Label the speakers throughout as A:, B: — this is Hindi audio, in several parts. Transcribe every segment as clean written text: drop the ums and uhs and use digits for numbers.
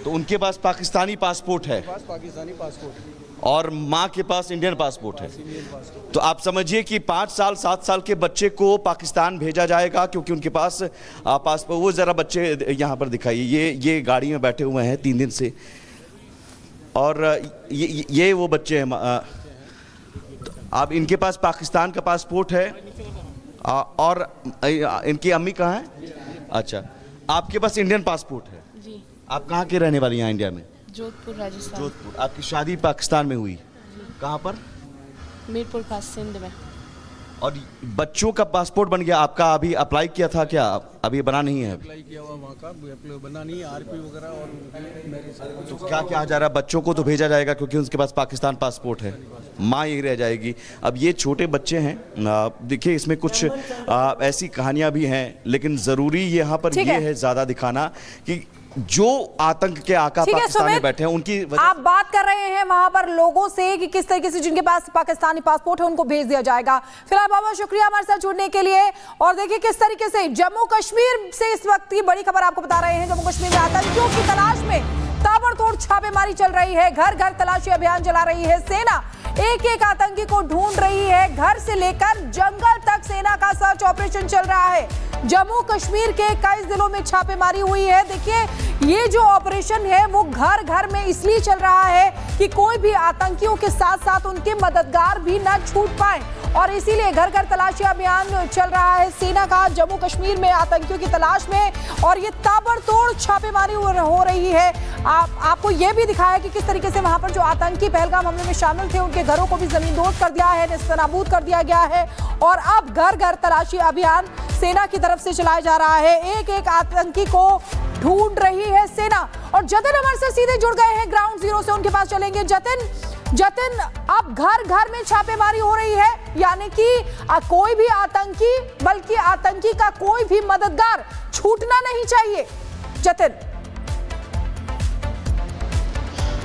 A: तो उनके पास पाकिस्तानी पासपोर्ट है
B: पाकिस्तानी पासपोर्ट
A: और माँ के पास इंडियन पासपोर्ट है। तो आप समझिए कि 5 साल 7 साल के बच्चे को पाकिस्तान भेजा जाएगा क्योंकि उनके पास पासपोर्ट। वो ज़रा बच्चे यहाँ पर दिखाइए, ये गाड़ी में बैठे हुए हैं 3 दिन से, और ये वो बच्चे हैं। अब इनके पास पाकिस्तान का पासपोर्ट है और इनकी अम्मी कहाँ है? अच्छा, आपके पास इंडियन पासपोर्ट है
C: जी।
A: आप कहाँ के रहने वाली हैं इंडिया में?
C: जोधपुर, राजस्थान।
A: जोधपुर। आपकी शादी पाकिस्तान में हुई? कहाँ पर?
C: मीरपुर पास, सिंध में।
A: और बच्चों का पासपोर्ट बन गया आपका? अभी अप्लाई किया था क्या? अभी बना नहीं है?
B: अप्लाई किया हुआ वहाँ का बना नहीं है, आरपी वगैरह और
A: तो क्या क्या जा रहा है? बच्चों को तो भेजा जाएगा क्योंकि उनके पास पाकिस्तान पासपोर्ट है, माँ यही रह जाएगी। अब ये छोटे बच्चे हैं, देखिए इसमें कुछ ऐसी कहानियां भी हैं, लेकिन ज़रूरी यहाँ पर ये है ज़्यादा दिखाना कि जो आतंक के आका पाकिस्तान में बैठे हैं उनकी
D: आप बात कर रहे हैं वहां पर लोगों से कि किस तरीके से जिनके पास पाकिस्तानी पासपोर्ट है उनको भेज दिया जाएगा। फिलहाल बाबा शुक्रिया हमारे साथ जुड़ने के लिए। और देखिए किस तरीके से जम्मू कश्मीर से इस वक्त की बड़ी खबर आपको बता रहे हैं। जम्मू कश्मीर में आतंकियों की तलाश में ताबड़तोड़ छापेमारी चल रही है, घर घर तलाशी अभियान चला रही है सेना, एक एक आतंकी को ढूंढ रही है। घर से लेकर जंगल तक सेना का सर्च ऑपरेशन चल रहा है। जम्मू कश्मीर के कई जिलों में छापेमारी हुई है। देखिए ये जो ऑपरेशन है वो घर घर में इसलिए चल रहा है कि कोई भी आतंकियों के साथ साथ उनके मददगार भी न छूट पाए, और इसीलिए घर घर तलाशी अभियान चल रहा है सेना का जम्मू कश्मीर में आतंकियों की तलाश में। और ये ताबड़तोड़ छापेमारी हो रही है। आपको ये भी दिखाया कि किस तरीके से वहां पर जो आतंकी पहलगाम हमले में शामिल थे उनके घरों को भी जमींदोज कर दिया है, नेस्तनाबूद कर दिया गया है। और अब घर घर तलाशी अभियान सेना की तरफ से चलाया जा रहा है, एक एक आतंकी को ढूंढ रही है सेना। और जतिन हमारे से सीधे जुड़ गए हैं ग्राउंड जीरो से, उनके पास चलेंगे। जतिन अब घर घर में छापेमारी हो रही है, यानी कि कोई भी आतंकी बल्कि आतंकी का कोई भी मददगार छूटना नहीं चाहिए। जतिन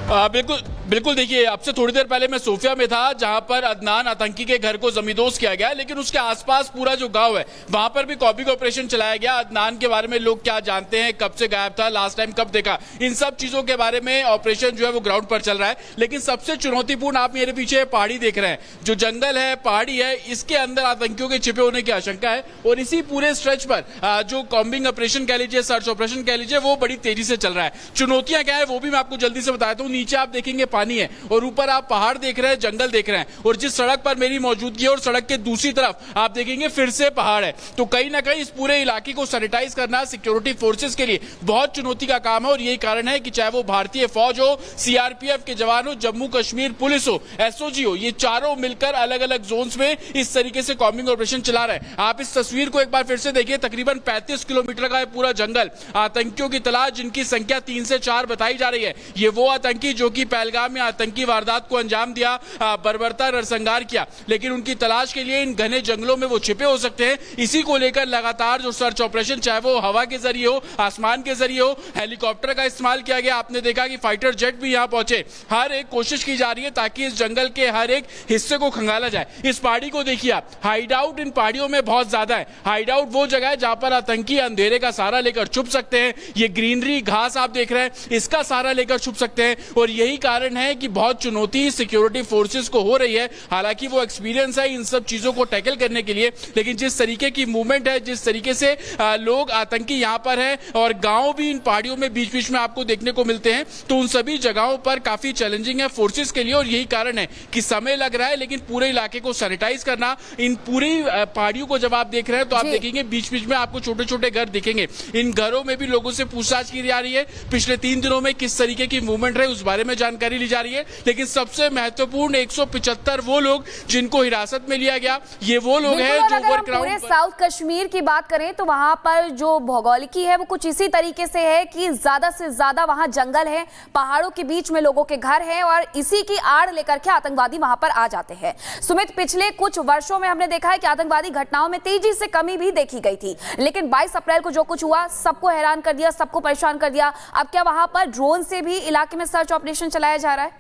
E: बिल्कुल बिल्कुल। देखिए अब से थोड़ी देर पहले मैं सोफिया में था जहां पर अदनान आतंकी के घर को जमींदोज किया गया, लेकिन उसके आसपास पूरा जो गांव है वहां पर भी कॉपिंग ऑपरेशन चलाया गया। अदनान के बारे में लोग क्या जानते हैं, कब से गायब था, लास्ट टाइम कब देखा, इन सब चीजों के बारे में ऑपरेशन जो है वो ग्राउंड पर चल रहा है। लेकिन सबसे चुनौतीपूर्ण आप मेरे पीछे पहाड़ी देख रहे हैं, जो जंगल है, पहाड़ी है, इसके अंदर आतंकियों के छिपे होने की आशंका है। और इसी पूरे स्ट्रेच पर जो कॉम्बिंग ऑपरेशन कह लीजिए, सर्च ऑपरेशन कह लीजिए, वो बड़ी तेजी से चल रहा है। चुनौतियां क्या है वो भी मैं आपको जल्दी से बताता हूँ। नीचे आप देखेंगे पानी है और ऊपर आप पहाड़ देख रहे हैं, जंगल देख रहे हैं, और जिस सड़क पर मेरी मौजूदगी है और सड़क के दूसरी तरफ आप देखेंगे फिर से पहाड़ है। तो कहीं ना कहीं इस पूरे इलाके को सैनिटाइज करना सिक्योरिटी फोर्सेस के लिए बहुत चुनौती का काम है। और यही कारण है कि चाहे वो भारतीय फौज हो, सीआरपीएफ के जवान हो, जम्मू कश्मीर पुलिस हो, एसओजी हो, ये चारों मिलकर अलग अलग जोन्स में इस तरीके से कॉम्बिंग ऑपरेशन चला रहे हैं। आप इस तस्वीर को एक बार फिर से देखिए, तकरीबन 35 किलोमीटर का है पूरा जंगल। आतंकियों की तलाश जिनकी संख्या 3 से 4 बताई जा रही है, ये वो आतंकी जो कि पहलगाम में आतंकी वारदात को अंजाम दिया, बर्बरता नरसंहार किया, लेकिन उनकी तलाश के लिए इन घने जंगलों में वो छिपे हो सकते हैं। इसी को लेकर लगातार जो सर्च ऑपरेशन, चाहे वो हवा के जरिए हो, आसमान के जरिए हो, हेलीकॉप्टर का इस्तेमाल किया गया, आपने देखा कि फाइटर जेट भी यहां पहुंचे, हर एक कोशिश की जा रही है ताकि इस जंगल के हर एक हिस्से को खंगाला जाए। इस पहाड़ी को देखिए आप, हाइड आउट इन पहाड़ियों में बहुत ज्यादा है। हाइड आउट वो जगह है जहां पर आतंकी अंधेरे का सहारा लेकर छुप सकते हैं। ये ग्रीनरी घास आप देख रहे हैं, इसका सहारा लेकर छुप सकते हैं। और यही कारण है कि बहुत चुनौती सिक्योरिटी फोर्सेस को हो रही है। हालांकि वो एक्सपीरियंस है इन सब चीजों को टैकल करने के लिए, लेकिन जिस तरीके की मूवमेंट है, जिस तरीके से लोग आतंकी यहां पर है, और गांव भी इन पहाड़ियों में बीच बीच में आपको देखने को मिलते हैं, तो उन सभी जगहों पर काफी चैलेंजिंग है फोर्सेस के लिए। और यही कारण है कि समय लग रहा है, लेकिन पूरे इलाके को सैनिटाइज करना, इन पूरी पहाड़ियों को जब आप देख रहे हैं तो आप देखेंगे बीच बीच में आपको छोटे छोटे घर दिखेंगे। इन घरों में भी लोगों से पूछताछ की जा रही है, पिछले 3 दिनों में किस तरीके की मूवमेंट रही उस बारे में जानकारी ली जा रही है। लेकिन सबसे महत्वपूर्ण 175 वो लोग जिनको हिरासत में लिया गया, ये वो लोग हैं जो
F: पूरे साउथ कश्मीर की बात करें तो वहां पर जो भौगोलिकी है वो कुछ इसी तरीके से है कि ज्यादा से ज्यादा वहां जंगल है, पहाड़ों के बीच में लोगों के घर हैं, और इसी की आड़ लेकर के आतंकवादी वहां पर आ जाते हैं। सुमित, पिछले कुछ वर्षों में हमने देखा है कि आतंकवादी घटनाओं में तेजी से कमी भी देखी गई थी, लेकिन 22 अप्रैल को जो कुछ हुआ सबको हैरान कर दिया, सबको परेशान कर दिया। अब क्या वहां पर ड्रोन से भी इलाके में सर्च ऑपरेशन चलाया जा रहा है?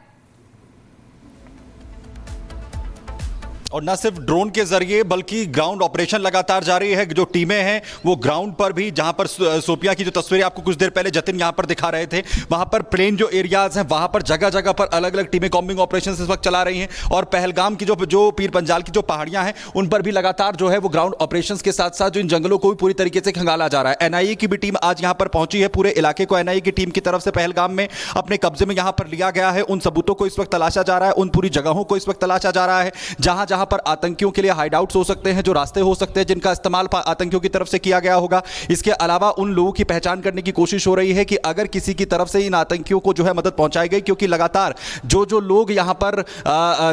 G: और न सिर्फ ड्रोन के जरिए बल्कि ग्राउंड ऑपरेशन लगातार जारी है। जो टीमें हैं वो ग्राउंड पर भी, जहां पर शोपियां की जो तस्वीरें आपको कुछ देर पहले जतिन यहां पर दिखा रहे थे, वहां पर प्लेन जो एरियाज हैं वहां पर जगह जगह पर अलग अलग टीमें कॉम्बिंग ऑपरेशन इस वक्त चला रही हैं। और पहलगाम की जो पीर पंजाल की जो पहाड़ियां हैं उन पर भी लगातार जो है वो ग्राउंड ऑपरेशन के साथ साथ जो इन जंगलों को भी पूरी तरीके से खंगाला जा रहा है। एनआईए की भी टीम आज यहां पर पहुंची है। पूरे इलाके को एनआईए की टीम की तरफ से पहलगाम में अपने कब्जे में यहां पर लिया गया है। उन सबूतों को इस वक्त तलाशा जा रहा है, उन पूरी जगहों को इस वक्त तलाशा जा रहा है जहां जहां पर आतंकियों के लिए हाइड आउट्स हो सकते हैं, जो रास्ते हो सकते हैं जिनका इस्तेमाल आतंकियों की तरफ से किया गया होगा। इसके अलावा उन लोगों की पहचान करने की कोशिश हो रही है कि अगर किसी की तरफ से इन आतंकियों को जो है मदद पहुंचाई गई, क्योंकि लगातार जो लोग यहां पर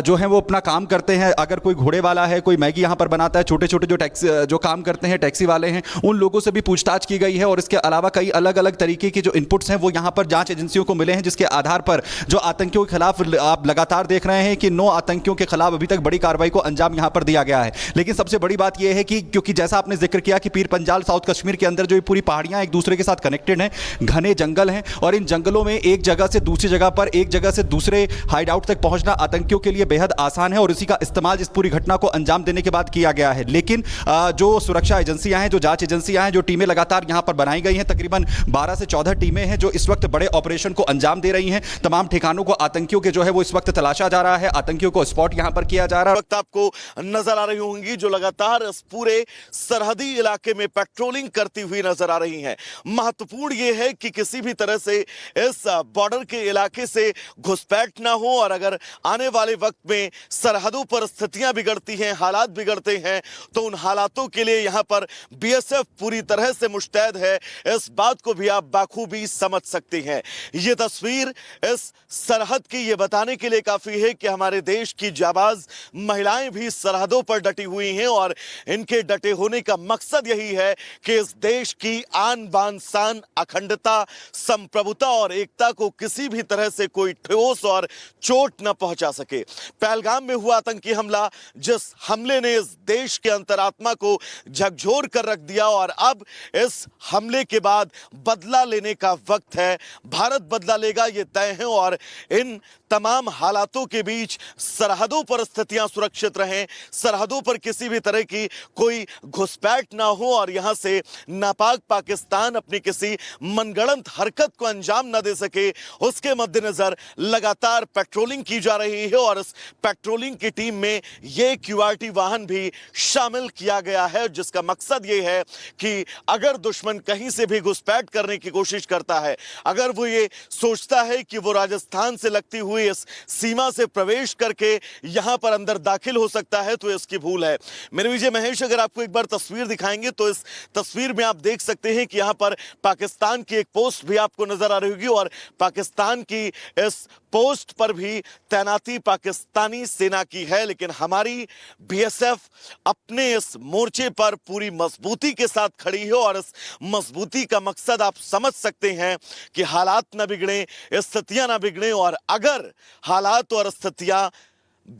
G: जो है वो अपना काम करते हैं, अगर कोई घोड़े वाला है, कोई मैगी यहां पर बनाता है, छोटे छोटे जो टैक्सी जो काम करते हैं टैक्सी वाले हैं, उन लोगों से भी पूछताछ की गई है। और इसके अलावा कई अलग अलग तरीके की जो इनपुट्स हैं वो यहां पर जांच एजेंसियों को मिले हैं, जिसके आधार पर जो आतंकियों के खिलाफ आप लगातार देख रहे हैं कि 9 आतंकियों के खिलाफ अभी तक बड़ी कार्रवाई को अंजाम यहां पर दिया गया है। लेकिन सबसे बड़ी बात यह है कि क्योंकि जैसा आपने जिक्र किया कि पीर पंजाल साउथ कश्मीर के अंदर जो ये पूरी पहाड़ियां एक दूसरे के साथ कनेक्टेड हैं, घने जंगल हैं, और इन जंगलों में एक जगह से दूसरी जगह पर, एक जगह से दूसरे हाइड आउट तक पहुंचना आतंकियों के लिए बेहद आसान है और इसी का इस्तेमाल इस पूरी घटना को अंजाम देने के बाद किया गया है। लेकिन जो सुरक्षा एजेंसियां हैं, जो जांच एजेंसियां हैं, जो टीमें लगातार यहां पर बनाई गई हैं, तकरीबन 12 से 14 टीमें हैं जो इस वक्त बड़े ऑपरेशन को अंजाम दे रही हैं। तमाम ठिकानों को आतंकियों के जो है वो इस वक्त तलाशा जा रहा है, आतंकियों को स्पॉट यहां पर किया जा रहा है।
H: वक्त आपको नजर आ रही होंगी जो लगातार इस पूरे सरहदी इलाके में पेट्रोलिंग करती हुई नजर आ रही हैं। महत्वपूर्ण यह है कि किसी भी तरह से इस बॉर्डर के इलाके से घुसपैठ ना हो, और अगर आने वाले वक्त में सरहदों पर स्थितियां बिगड़ती हैं, हालात बिगड़ते हैं, तो उन हालातों के लिए यहां पर बीएसएफ पूरी तरह से मुस्तैद है। इस बात को भी आप बाखूबी समझ सकते हैं। यह तस्वीर इस सरहद की ये बताने के लिए काफी है कि हमारे देश की जाबाज महिलाएं भी सरहदों पर डटी हुई हैं, और इनके डटे होने का मकसद यही है कि इस देश की आन बान शान, अखंडता, संप्रभुता और एकता को किसी भी तरह से कोई ठोस और चोट न पहुंचा सके। पहलगाम में हुआ आतंकी हमला, जिस हमले ने इस देश के अंतरात्मा को झकझोर कर रख दिया, और अब इस हमले के बाद बदला लेने का वक्त है। भारत बदला लेगा, ये तय है, और इन तमाम हालातों के बीच सरहदों पर स्थितियां सुरक्षित रहें, सरहदों पर किसी भी तरह की कोई घुसपैठ ना हो, और यहां से नापाक पाकिस्तान अपनी किसी मनगढ़ंत हरकत को अंजाम न दे सके, उसके मद्देनजर लगातार पेट्रोलिंग की जा रही है। और इस पेट्रोलिंग की टीम में यह क्यूआरटी वाहन भी शामिल किया गया है, जिसका मकसद यह है कि अगर दुश्मन कहीं से भी घुसपैठ करने की कोशिश करता है, अगर वो ये सोचता है कि वो राजस्थान से लगती हुई इस सीमा से प्रवेश करके यहां पर अंदर दाखिल हो सकता है, तो इसकी भूल है। मेरे विजय महेश अगर आपको एक बार तस्वीर दिखाएंगे तो इस तस्वीर में आप देख सकते हैं कि यहां पर पाकिस्तान की एक पोस्ट भी आपको नजर आ रही होगी, और पाकिस्तान की इस पोस्ट पर भी तैनाती पाकिस्तानी सेना की है। लेकिन हमारी बीएसएफ अपने इस मोर्चे पर पूरी मजबूती के साथ खड़ी है, और इस मजबूती का मकसद आप समझ सकते हैं कि हालात न बिगड़े, स्थितियां न बिगड़े, और अगर हालात और स्थितियां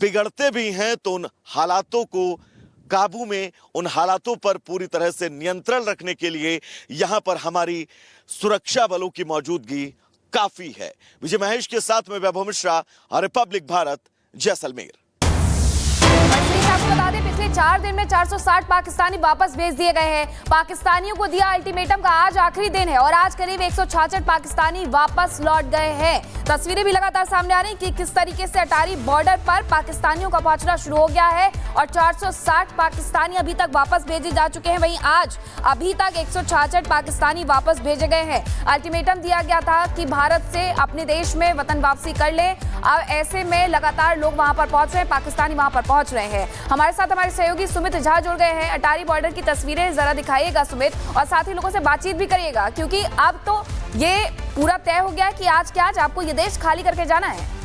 H: बिगड़ते भी हैं तो उन हालातों को काबू में, उन हालातों पर पूरी तरह से नियंत्रण रखने के लिए यहां पर हमारी सुरक्षा बलों की मौजूदगी काफी है। विजय महेश के साथ में वैभव मिश्रा, रिपब्लिक भारत, जैसलमेर।
F: आपको बता दें पिछले 4 दिन में 460 पाकिस्तानी वापस भेज दिए गए हैं। पाकिस्तानियों को दिया अल्टीमेटम का आज आखिरी दिन है और आज करीब 166 पाकिस्तानी वापस लौट गए हैं। तस्वीरें भी लगातार सामने आ रही कि किस तरीके से अटारी बॉर्डर पर पाकिस्तानियों का पहुंचना शुरू हो गया है और 460 पाकिस्तानी अभी तक वापस भेजे जा चुके हैं। वहीं आज अभी तक 166 पाकिस्तानी वापस भेजे गए हैं। अल्टीमेटम दिया गया था कि भारत से अपने देश में वतन वापसी कर ले। अब ऐसे में लगातार लोग वहां पर पहुंच रहे हैं, पाकिस्तानी वहां पर पहुंच रहे हैं। हमारे साथ हमारे सहयोगी सुमित झा जुड़ गए हैं। अटारी बॉर्डर की तस्वीरें जरा दिखाइएगा सुमित, और साथ ही लोगों से बातचीत भी करिएगा, क्योंकि अब तो ये पूरा तय हो गया कि आज क्या आज आपको ये देश खाली करके जाना है।